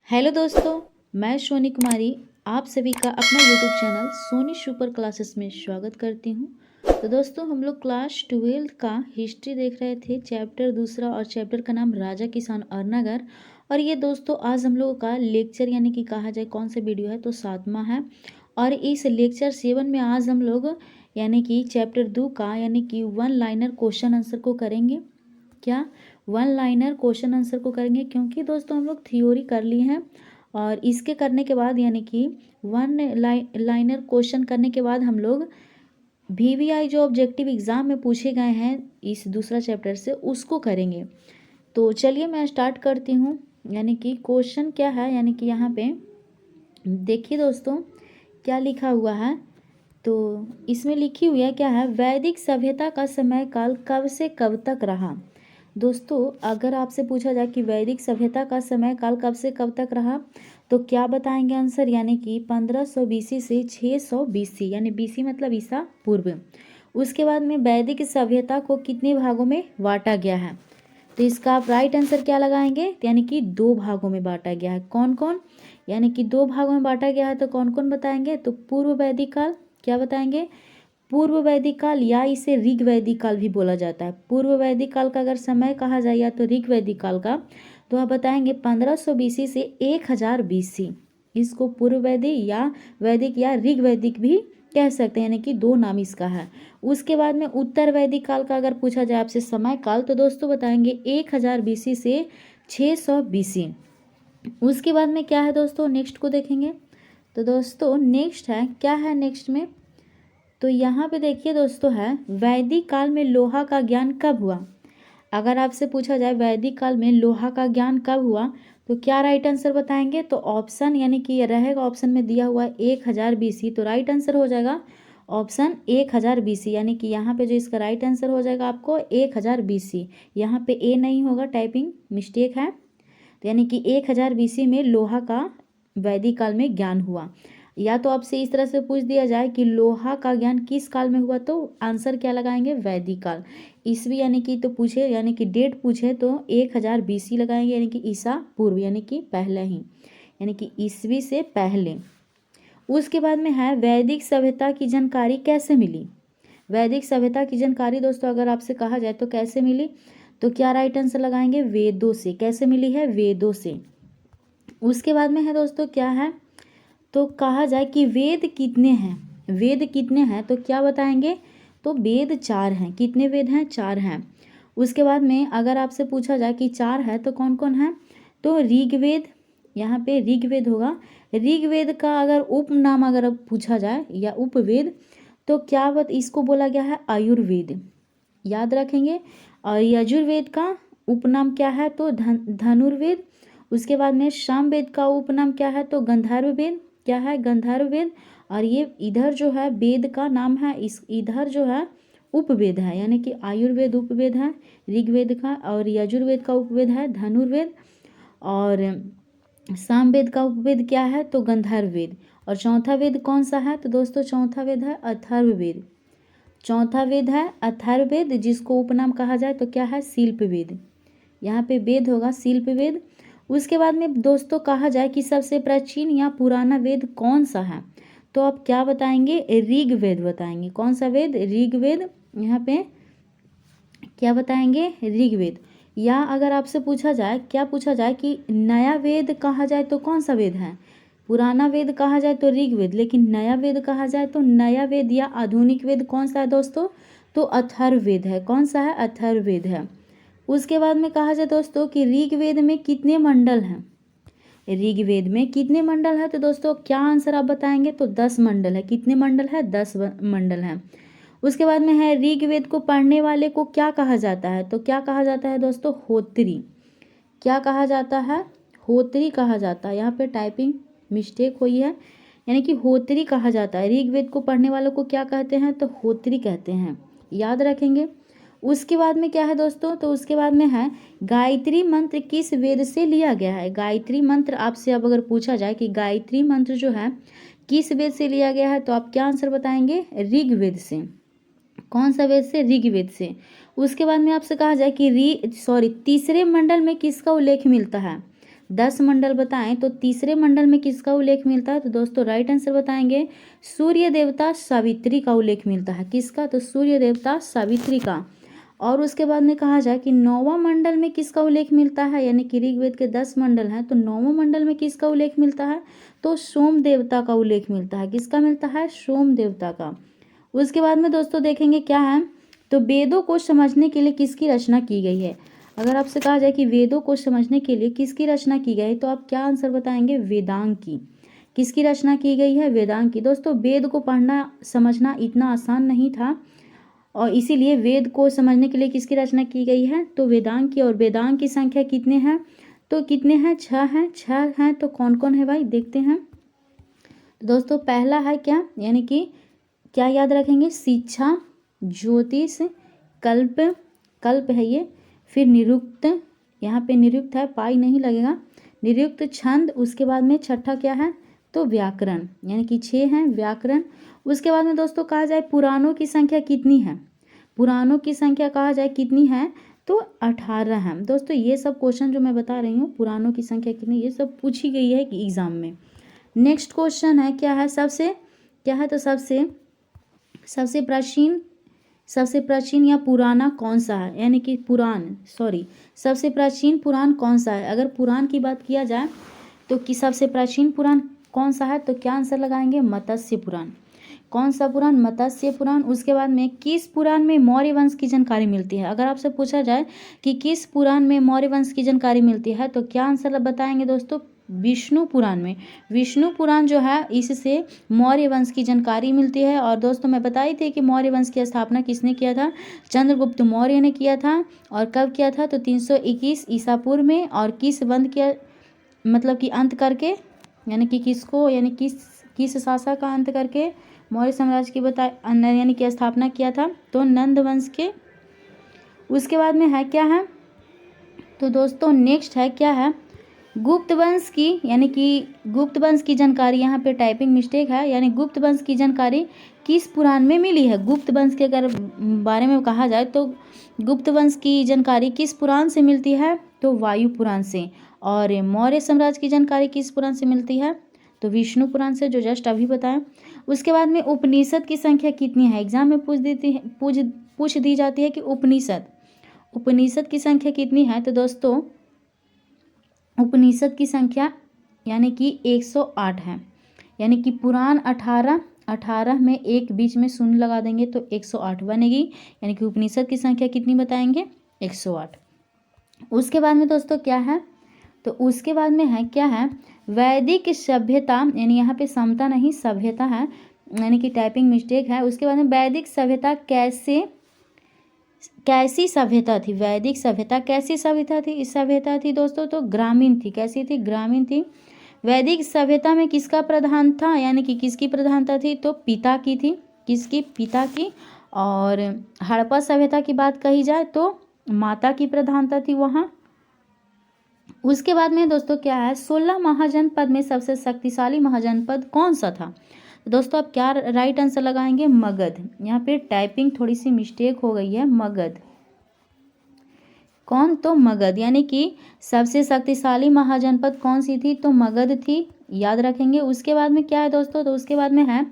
Hello दोस्तों, मैं सोनी कुमारी आप सभी का अपना YouTube channel Soni super classes में स्वागत करती हूँ। तो दोस्तों, हम लोग क्लास 12 का हिस्ट्री देख रहे थे, चैप्टर दूसरा, और चैप्टर का नाम राजा किसान और नगर। और ये दोस्तों आज हम लोगों का लेक्चर यानी कि कहा जाए कौन सा वीडियो है तो 7वां है। और इस लेक्चर 7 में आज हम लोग यानी कि चैप्टर 2 का यानी कि 1 लाइनर क्वेश्चन आंसर को करेंगे। क्या 1 लाइनर क्वेश्चन आंसर को करेंगे, क्योंकि दोस्तों हम लोग थ्योरी कर लिए हैं और इसके करने के बाद यानी कि 1 लाइनर क्वेश्चन करने के बाद हम लोग VVI जो ऑब्जेक्टिव एग्ज़ाम में पूछे गए हैं इस दूसरा चैप्टर से उसको करेंगे। तो चलिए मैं स्टार्ट करती हूँ। यानी कि क्वेश्चन क्या है, यानी कि यहाँ पे देखिए दोस्तों क्या लिखा हुआ है। तो इसमें लिखी हुई है क्या है, वैदिक सभ्यता का समय काल कब से कब तक रहा। दोस्तों अगर आपसे पूछा जाए कि वैदिक सभ्यता का समय काल कब से कब तक रहा तो क्या बताएंगे आंसर, यानी कि 1500 BC से 600 BC, यानी BC मतलब ईसा पूर्व। उसके बाद में वैदिक सभ्यता को कितने भागों में बांटा गया है, तो इसका आप राइट आंसर क्या लगाएंगे, यानी कि 2 भागों में बांटा गया है। कौन कौन, यानी कि 2 भागों में बांटा गया है तो कौन कौन बताएंगे, तो पूर्व वैदिक काल, क्या बताएंगे, पूर्व वैदिक काल, या इसे ऋग वैदिक काल भी बोला जाता है। पूर्व वैदिक काल का अगर समय कहा जाए या तो ऋग वैदिक काल का, तो आप बताएंगे 1500 BC से 1000 BC। इसको पूर्व वैदिक या ऋग वैदिक भी कह सकते हैं, यानी कि 2 नाम इसका है। उसके बाद में उत्तर वैदिक काल का अगर पूछा जाए आपसे समय काल, तो दोस्तों बताएंगे 1000 BC से 600 BC। उसके बाद में क्या है दोस्तों, नेक्स्ट को देखेंगे। तो दोस्तों नेक्स्ट है क्या है, नेक्स्ट में तो यहाँ पे देखिए दोस्तों है, वैदिक काल में लोहा का ज्ञान कब हुआ। अगर आपसे पूछा जाए वैदिक काल में लोहा का ज्ञान कब हुआ तो क्या राइट आंसर बताएंगे, तो ऑप्शन यानी कि ये रहेगा, ऑप्शन में दिया हुआ 1000 BC, तो राइट आंसर हो जाएगा ऑप्शन 1000 BC। यानी कि यहाँ पे जो इसका राइट आंसर हो जाएगा आपको 1000 BC। यहाँ पे ए नहीं होगा, टाइपिंग मिस्टेक है। तो यानी कि 1000 BC में लोहा का वैदिक काल में ज्ञान हुआ। या तो आपसे इस तरह से पूछ दिया जाए कि लोहा का ज्ञान किस काल में हुआ, तो आंसर क्या लगाएंगे, वैदिक काल। ईस्वी यानी कि तो पूछे यानी कि डेट पूछे तो 1000 BC लगाएंगे, यानी कि ईसा पूर्व, यानी कि पहले ही, यानी कि ईस्वी से पहले। उसके बाद में है वैदिक सभ्यता की जानकारी कैसे मिली। वैदिक सभ्यता की जानकारी दोस्तों अगर आपसे कहा जाए तो कैसे मिली, तो क्या राइट आंसर लगाएंगे, वेदों से। कैसे मिली है, वेदों से। उसके बाद में है दोस्तों क्या है, तो कहा जाए कि वेद कितने हैं, वेद कितने हैं तो क्या बताएंगे, तो वेद 4 हैं। कितने वेद हैं, 4 हैं। उसके बाद में अगर आपसे पूछा जाए कि 4 है तो कौन कौन है, तो ऋग्वेद, यहाँ पे ऋग्वेद होगा। ऋग्वेद का अगर उपनाम अगर पूछा जाए या उपवेद, तो क्या इसको बोला गया है, आयुर्वेद, याद रखेंगे। और यजुर्वेद का उपनाम क्या है, तो धनुर्वेद। उसके बाद में सामवेद का उपनाम क्या है, तो गंधर्व वेद, क्या है, गंधर्व वेद। और ये इधर जो है वेद का नाम है, इस इधर जो है उपवेद है, यानी कि आयुर्वेद उपवेद है ऋग्वेद का, और यजुर्वेद का उपवेद है धनुर्वेद, और सामवेद का उपवेद क्या है, तो गंधर्व वेद। और चौथा वेद कौन सा है, तो दोस्तों चौथा वेद है अथर्ववेद। चौथा वेद है अथर्ववेद, जिसको उपनाम कहा जाए तो क्या है, शिल्प वेद। यहाँ पे वेद होगा शिल्प वेद। उसके बाद में दोस्तों कहा जाए कि सबसे प्राचीन या पुराना वेद कौन सा है, तो आप क्या बताएंगे, ऋग्वेद बताएंगे। कौन सा वेद, ऋग्वेद। यहाँ पे क्या बताएंगे, ऋग्वेद। या अगर आपसे पूछा जाए, क्या पूछा जाए कि नया वेद कहा जाए तो कौन सा वेद है, पुराना वेद कहा जाए तो ऋग्वेद, लेकिन नया वेद कहा जाए तो नया वेद या आधुनिक वेद कौन सा है दोस्तों, तो अथर्ववेद है। कौन सा है, अथर्ववेद है। उसके बाद में कहा जाए दोस्तों कि ऋग्वेद में कितने मंडल हैं, ऋग्वेद में कितने मंडल है, तो दोस्तों क्या आंसर आप बताएंगे, तो 10 मंडल है। कितने मंडल है, 10 मंडल हैं। उसके बाद में है ऋग्वेद को पढ़ने वाले को क्या कहा जाता है, तो क्या कहा जाता है दोस्तों, होत्री। क्या कहा जाता है, होत्री कहा जाता है। यहाँ पे टाइपिंग मिस्टेक हुई है, यानी कि होत्री कहा जाता है। ऋग्वेद को पढ़ने वालों को क्या कहते हैं, तो होत्री कहते हैं, याद रखेंगे। उसके बाद में क्या है दोस्तों, तो उसके बाद में है गायत्री मंत्र किस वेद से लिया गया है। गायत्री मंत्र आपसे अब अगर पूछा जाए कि गायत्री मंत्र जो है किस वेद से लिया गया है, तो आप क्या आंसर बताएंगे, ऋग्वेद से। कौन सा वेद से, ऋग्वेद से। उसके बाद में आपसे कहा जाए कि तीसरे मंडल में किसका उल्लेख मिलता है, 10 मंडल बताएं तो तीसरे मंडल में किसका उल्लेख मिलता है? तो दोस्तों राइट आंसर बताएंगे सूर्य देवता सावित्री का उल्लेख मिलता है। किसका? तो सूर्य देवता सावित्री का। और उसके बाद में कहा जाए कि 9वां मंडल में किसका उल्लेख मिलता है, यानी कि ऋग्वेद के 10 मंडल हैं तो 9वां मंडल में किसका उल्लेख मिलता है? तो सोम देवता का उल्लेख मिलता है। किसका मिलता है? सोम देवता का। उसके बाद में दोस्तों देखेंगे क्या है, तो वेदों को समझने के लिए किसकी रचना की गई है? अगर आपसे कहा जाए कि वेदों को समझने के लिए किसकी रचना की गई तो आप क्या आंसर बताएंगे? वेदांग की। किसकी रचना की गई है? वेदांग की। दोस्तों वेद को पढ़ना समझना इतना आसान नहीं था और इसीलिए वेद को समझने के लिए किसकी रचना की गई है? तो वेदांग की। और वेदांग की संख्या कितने हैं? तो कितने हैं? 6 हैं। 6 हैं तो कौन कौन है भाई, देखते हैं। तो दोस्तों पहला है क्या, यानी कि क्या याद रखेंगे? शिक्षा, ज्योतिष, कल्प, कल्प है ये, फिर निरुक्त, यहाँ पे निरुक्त है, पाई नहीं लगेगा, निरुक्त, छंद, उसके बाद में छठा क्या है? तो व्याकरण, यानी कि 6 हैं व्याकरण। उसके बाद में दोस्तों कहा जाए पुराणों की संख्या कितनी है? पुराणों की संख्या कहा जाए कितनी है? तो 18 है। दोस्तों ये सब क्वेश्चन जो मैं बता रही हूँ पुराणों की संख्या कितनी, ये सब पूछी गई है कि एग्जाम में। नेक्स्ट क्वेश्चन है क्या है? सबसे क्या है? तो सबसे प्राचीन या पुराना कौन सा है, यानी कि सबसे प्राचीन पुराण कौन सा है? अगर पुराण की बात किया जाए तो कि सबसे प्राचीन पुराण कौन सा है, तो क्या आंसर लगाएंगे? मत्स्य पुराण। कौन सा पुराण? मत्स्य पुराण। उसके बाद में किस पुराण में मौर्य वंश की जानकारी मिलती है? अगर आपसे पूछा जाए कि किस पुराण में मौर्य वंश की जानकारी मिलती है तो क्या आंसर बताएंगे दोस्तों? विष्णु पुराण में। विष्णु पुराण जो है इससे मौर्य वंश की जानकारी मिलती है। और दोस्तों मैं बताई थी कि मौर्य वंश की स्थापना किसने किया था? चंद्रगुप्त मौर्य ने किया था। और कब किया था? तो 321 ईसा पूर्व में। और किस बंद किया, मतलब कि अंत करके, यानी कि किसको, यानी किस शासक का अंत करके मौर्य साम्राज्य की यानी कि स्थापना किया था? तो नंद वंश के। उसके बाद में है क्या है, तो दोस्तों नेक्स्ट है क्या है? गुप्त वंश की, यानी कि गुप्त वंश की जानकारी, यहाँ पे टाइपिंग मिस्टेक है, यानी गुप्त वंश की जानकारी किस पुराण में मिली है? गुप्त वंश के अगर बारे में कहा जाए तो गुप्त वंश की जानकारी किस पुराण से मिलती है? तो वायु पुराण से। और मौर्य साम्राज्य की जानकारी किस पुराण से मिलती है? तो विष्णु पुराण से, जो जस्ट अभी बताया। उसके बाद में उपनिषद की संख्या कितनी है? एग्जाम में पूछ दी जाती है कि उपनिषद की संख्या कितनी है? तो दोस्तों उपनिषद की संख्या यानी कि 108 है। यानी कि पुराण 18 में एक बीच में शून्य लगा देंगे तो 108 बनेगी। यानी कि उपनिषद की संख्या कितनी बताएंगे? 108। उसके बाद में दोस्तों क्या है, तो उसके बाद में है क्या है? वैदिक सभ्यता, यानी यहाँ पे समता नहीं सभ्यता है, यानी कि टाइपिंग मिस्टेक है। उसके बाद में वैदिक सभ्यता कैसी सभ्यता थी? वैदिक सभ्यता कैसी सभ्यता थी? इस सभ्यता थी दोस्तों तो ग्रामीण थी। कैसी थी? ग्रामीण थी। वैदिक सभ्यता में किसका प्रधान था, यानी कि किसकी प्रधानता थी? तो पिता की थी। किसकी? पिता की। और हड़प्पा सभ्यता की बात कही जाए तो माता की प्रधानता थी वहाँ। उसके बाद में दोस्तों क्या है? 16 महाजनपद में सबसे शक्तिशाली महाजनपद कौन सा था? दोस्तों आप क्या राइट आंसर लगाएंगे? मगध। यहाँ पे टाइपिंग थोड़ी सी मिस्टेक हो गई है, मगध। कौन? तो मगध। यानी कि सबसे शक्तिशाली महाजनपद कौन सी थी? तो मगध थी, याद रखेंगे। उसके बाद में क्या है दोस्तों, तो उसके बाद में है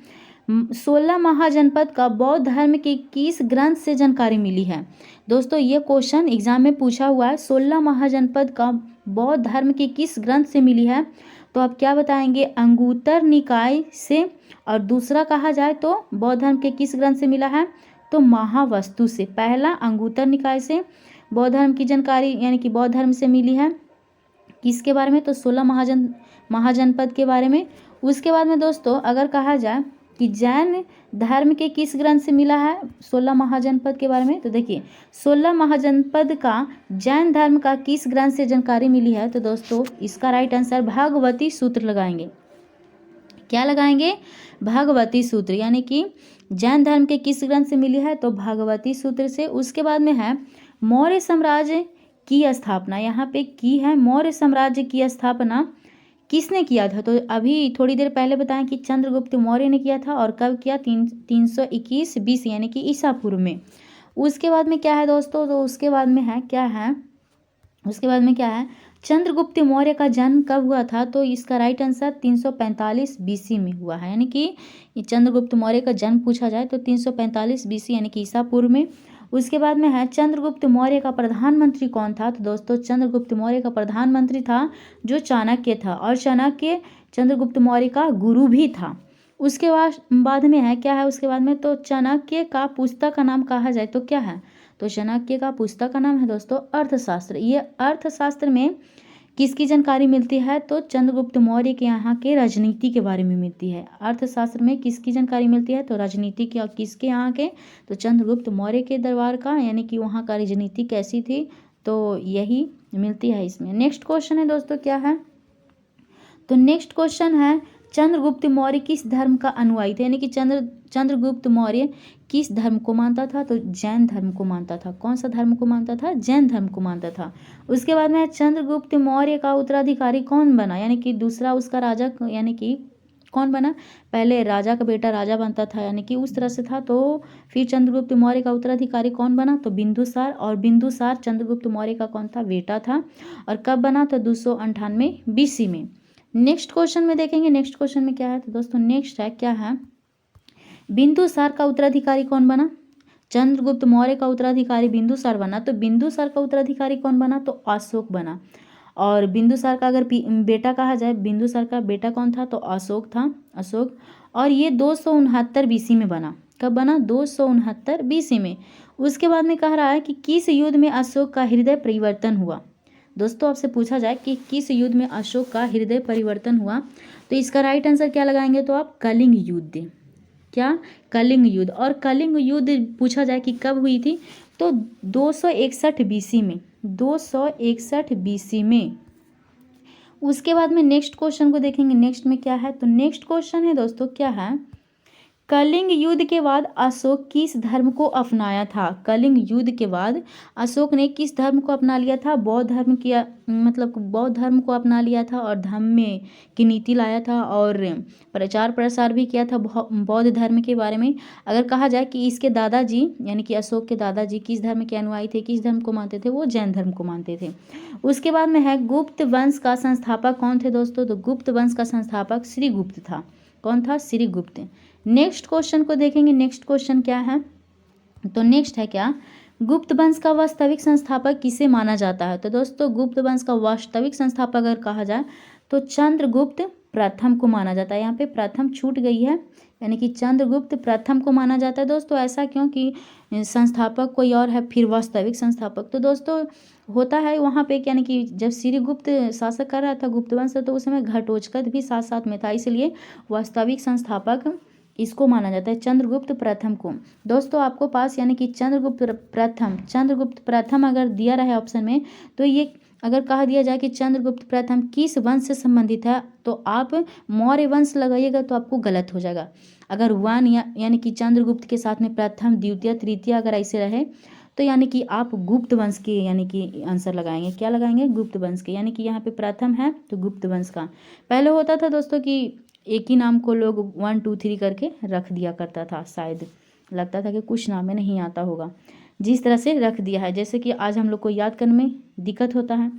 16 महाजनपद का बौद्ध धर्म के किस ग्रंथ से जानकारी मिली है? दोस्तों ये क्वेश्चन एग्जाम में पूछा हुआ है, 16 महाजनपद का बौद्ध धर्म के किस ग्रंथ से मिली है? तो आप क्या बताएंगे? अंगुत्तर निकाय से। और दूसरा कहा जाए तो बौद्ध धर्म के किस ग्रंथ से मिला है? तो महावस्तु से। पहला अंगुत्तर निकाय से बौद्ध धर्म की जानकारी, यानी कि बौद्ध धर्म से मिली है। किसके बारे में? तो 16 महाजनपद के बारे में। उसके बाद में दोस्तों अगर कहा जाए कि जैन धर्म के किस ग्रंथ से मिला है 16 महाजनपद के बारे में, तो देखिए 16 महाजनपद का जैन धर्म का किस ग्रंथ से जानकारी मिली है? तो दोस्तों इसका राइट आंसर भगवती सूत्र लगाएंगे। क्या लगाएंगे? भगवती सूत्र। यानी कि जैन धर्म के किस ग्रंथ से मिली है? तो भगवती सूत्र से। उसके बाद में है मौर्य साम्राज्य की स्थापना, यहाँ पे की है। मौर्य साम्राज्य की स्थापना किसने किया था? तो अभी थोड़ी देर पहले बताएं कि चंद्रगुप्त मौर्य ने किया था। और कब किया? 321 BC, यानी कि ईसा पूर्व में। उसके बाद में क्या है दोस्तों, तो उसके बाद में है क्या है? उसके बाद में क्या है? चंद्रगुप्त मौर्य का जन्म कब हुआ था? तो इसका राइट आंसर 345 बीसी में हुआ है, यानी कि ये चंद्रगुप्त मौर्य का जन्म पूछा जाए तो 345 बीसी यानी कि ईसा पूर्व में। उसके बाद में है चंद्रगुप्त मौर्य का प्रधानमंत्री कौन था? तो दोस्तों चंद्रगुप्त मौर्य का प्रधानमंत्री था जो चाणक्य था, और चाणक्य चंद्रगुप्त मौर्य का गुरु भी था। उसके बाद में है क्या है उसके बाद में? तो चाणक्य का पुस्तक का नाम कहा जाए तो क्या है? तो चाणक्य का पुस्तक का नाम है दोस्तों अर्थशास्त्र। ये अर्थशास्त्र में किसकी जानकारी मिलती है? तो चंद्रगुप्त मौर्य के यहाँ के राजनीति के बारे में मिलती है। अर्थशास्त्र में किसकी जानकारी मिलती है? तो राजनीति की। और किसके यहाँ के? तो चंद्रगुप्त मौर्य के दरबार का, यानी कि वहाँ का राजनीति कैसी थी, तो यही मिलती है इसमें। नेक्स्ट क्वेश्चन है दोस्तों क्या है? तो नेक्स्ट क्वेश्चन है चंद्रगुप्त मौर्य किस धर्म का अनुयायी थे? यानी कि चंद्रगुप्त मौर्य किस धर्म को मानता था? तो जैन धर्म को मानता था। कौन सा धर्म को मानता था? जैन धर्म को मानता था। उसके बाद में चंद्रगुप्त मौर्य का उत्तराधिकारी कौन बना? यानी कि दूसरा उसका राजा, यानी कि कौन बना? पहले राजा का बेटा राजा बनता था, यानी कि उस तरह से था। तो फिर चंद्रगुप्त मौर्य का उत्तराधिकारी कौन बना? तो बिंदुसार। और बिंदुसार चंद्रगुप्त मौर्य का कौन था? बेटा था। और कब बना? तो 298 बीसी में। नेक्स्ट क्वेश्चन में देखेंगे, नेक्स्ट क्वेश्चन में क्या है? तो दोस्तों नेक्स्ट है क्या है? बिंदुसार का उत्तराधिकारी कौन बना? चंद्रगुप्त मौर्य का उत्तराधिकारी बिंदुसार बना, तो बिंदुसार का उत्तराधिकारी कौन बना? तो अशोक बना। और बिंदुसार का अगर बेटा कहा जाए, बिंदुसार का बेटा कौन था? तो अशोक था, अशोक। और ये 269 बीसी में बना। कब बना? 269 बीसी में। उसके बाद में कह रहा है कि किस युद्ध में अशोक का हृदय परिवर्तन हुआ? दोस्तों आपसे पूछा जाए कि किस युद्ध में अशोक का हृदय परिवर्तन हुआ, तो इसका राइट आंसर क्या लगाएंगे? तो आप कलिंग युद्ध। क्या? कलिंग युद्ध। और कलिंग युद्ध पूछा जाए कि कब हुई थी, तो 261 बीसी में, 261 बीसी में। उसके बाद में नेक्स्ट क्वेश्चन को देखेंगे, नेक्स्ट में क्या है? तो नेक्स्ट क्वेश्चन है दोस्तों क्या है? कलिंग युद्ध के बाद अशोक किस धर्म को अपनाया था? कलिंग युद्ध के बाद अशोक ने किस धर्म को अपना लिया था? बौद्ध धर्म किया, मतलब बौद्ध धर्म को अपना लिया था और धम्म में की नीति लाया था और प्रचार प्रसार भी किया था बौद्ध धर्म के बारे में। अगर कहा जाए कि इसके दादाजी, यानी कि अशोक के दादाजी किस धर्म के अनुयायी थे, किस धर्म को मानते थे? वो जैन धर्म को मानते थे। उसके बाद में है गुप्त वंश का संस्थापक कौन थे दोस्तों? तो गुप्त वंश का संस्थापक श्रीगुप्त था। कौन था? श्रीगुप्त। नेक्स्ट क्वेश्चन को देखेंगे, नेक्स्ट क्वेश्चन क्या है? तो नेक्स्ट है क्या? गुप्त वंश का वास्तविक संस्थापक किसे माना जाता है? तो दोस्तों गुप्त वंश का वास्तविक संस्थापक अगर कहा जाए तो चंद्रगुप्त प्रथम को माना जाता है। यहाँ पे प्रथम छूट गई है, यानी कि चंद्रगुप्त प्रथम को माना जाता है। दोस्तों ऐसा क्यों कि संस्थापक कोई और है फिर वास्तविक संस्थापक? तो दोस्तों होता है वहाँ पे, यानी कि जब श्रीगुप्त शासक कर रहा था गुप्त वंश, तो उस समय घटोत्कच भी साथ साथ में था, इसलिए वास्तविक संस्थापक इसको माना जाता है, चंद्रगुप्त प्रथम को। दोस्तों आपको पास, यानी कि चंद्रगुप्त प्रथम अगर दिया रहा है ऑप्शन में, तो ये अगर कहा दिया जाए कि चंद्रगुप्त प्रथम किस वंश से संबंधित है, तो आप मौर्य वंश लगाइएगा तो आपको गलत हो जाएगा। अगर वन यानी कि चंद्रगुप्त के साथ में प्रथम, द्वितीय, तृतीय अगर ऐसे रहे, तो यानी कि आप गुप्त वंश के, यानी कि आंसर लगाएंगे। क्या लगाएंगे? गुप्त वंश के। यानी कि यहाँ पे प्रथम है तो गुप्त वंश का। पहले होता था दोस्तों कि एक ही नाम को लोग 1 2 3 करके रख दिया करता था, शायद लगता था कि कुछ नाम में नहीं आता होगा, जिस तरह से रख दिया है, जैसे कि आज हम लोग को याद करने में दिक्कत होता है।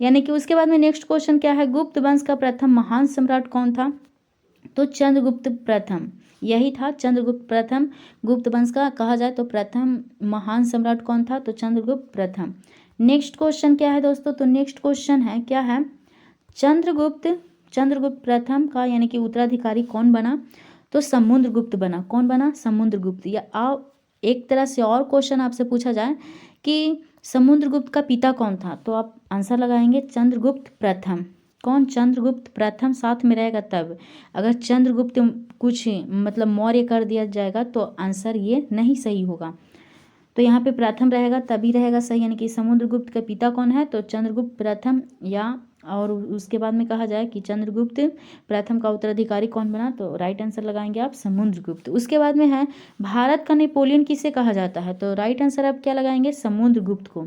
यानी कि उसके बाद में नेक्स्ट क्वेश्चन क्या है? गुप्त वंश का प्रथम महान सम्राट कौन था? तो चंद्रगुप्त प्रथम, यही था चंद्रगुप्त प्रथम। गुप्त वंश का कहा जाए तो प्रथम महान सम्राट कौन था? तो चंद्रगुप्त प्रथम। नेक्स्ट क्वेश्चन क्या है दोस्तों? तो नेक्स्ट क्वेश्चन है क्या है? चंद्रगुप्त प्रथम का, यानी कि उत्तराधिकारी कौन बना? तो समुद्रगुप्त बना। कौन बना? समुद्रगुप्त। या आप एक तरह से और क्वेश्चन आपसे पूछा जाए कि समुद्रगुप्त का पिता कौन था, तो आप आंसर लगाएंगे चंद्रगुप्त प्रथम। कौन? चंद्रगुप्त प्रथम साथ में रहेगा तब। अगर चंद्रगुप्त कुछ मतलब मौर्य कर दिया जाएगा तो आंसर ये नहीं सही होगा। तो यहाँ पे प्रथम रहेगा तभी रहेगा सही, यानी कि समुद्रगुप्त का पिता कौन है? तो चंद्रगुप्त प्रथम। या और उसके बाद में कहा जाए कि चंद्रगुप्त प्रथम का उत्तराधिकारी कौन बना, तो राइट आंसर लगाएंगे आप समुद्रगुप्त। उसके बाद में है भारत का नेपोलियन किसे कहा जाता है? तो राइट आंसर आप क्या लगाएंगे? समुद्रगुप्त को।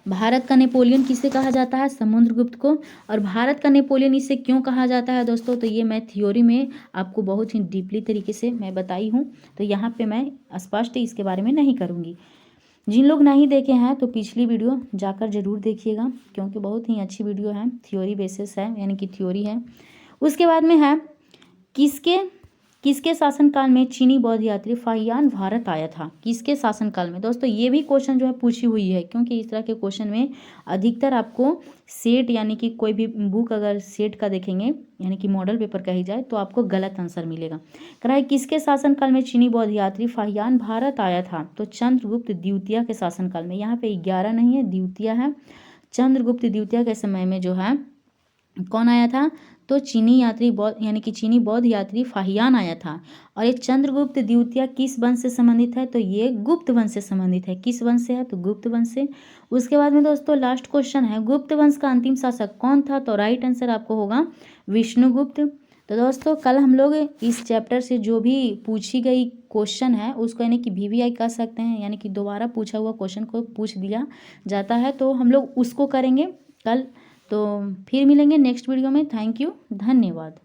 भारत का नेपोलियन किसे कहा जाता है? समुद्रगुप्त को। और भारत का नेपोलियन इसे क्यों कहा जाता है दोस्तों, तो ये मैं थ्योरी में आपको बहुत ही डीपली तरीके से मैं बताई हूँ, तो यहाँ पे मैं स्पष्ट इसके बारे में नहीं करूँगी। जिन लोग नहीं देखे हैं तो पिछली वीडियो जाकर ज़रूर देखिएगा, क्योंकि बहुत ही अच्छी वीडियो है, थ्योरी बेसिस है, यानी कि थ्योरी है। उसके बाद में है किसके किसके शासनकाल में चीनी बौद्ध यात्री फाहियान भारत आया था? किसके शासनकाल में? दोस्तों ये भी क्वेश्चन जो है पूछी हुई है, क्योंकि इस तरह के क्वेश्चन में अधिकतर आपको सेट यानी कि कोई भी बुक अगर सेट का देखेंगे यानी कि मॉडल पेपर कही जाए तो आपको गलत आंसर मिलेगा। कह रहा है किसके शासनकाल में चीनी बौद्ध यात्री फाहियान भारत आया था? तो चंद्रगुप्त द्वितीय के शासनकाल में। यहाँ पे 11 नहीं है, द्वितीय है। चंद्रगुप्त द्वितीय के समय में जो है कौन आया था? तो चीनी यात्री बौद्ध यानी कि चीनी बौद्ध यात्री फाहियान आया था। और ये चंद्रगुप्त द्वितीय किस वंश से संबंधित है? तो ये गुप्त वंश से संबंधित है। किस वंश से है? तो गुप्त वंश से। उसके बाद में दोस्तों लास्ट क्वेश्चन है, गुप्त वंश का अंतिम शासक कौन था? तो राइट आंसर आपको होगा विष्णुगुप्त। तो दोस्तों कल हम लोग इस चैप्टर से जो भी पूछी गई क्वेश्चन है उसको यानी कि VVI कर सकते हैं, यानी कि दोबारा पूछा हुआ क्वेश्चन को पूछ दिया जाता है, तो हम लोग उसको करेंगे कल। तो फिर मिलेंगे नेक्स्ट वीडियो में। थैंक यू, धन्यवाद।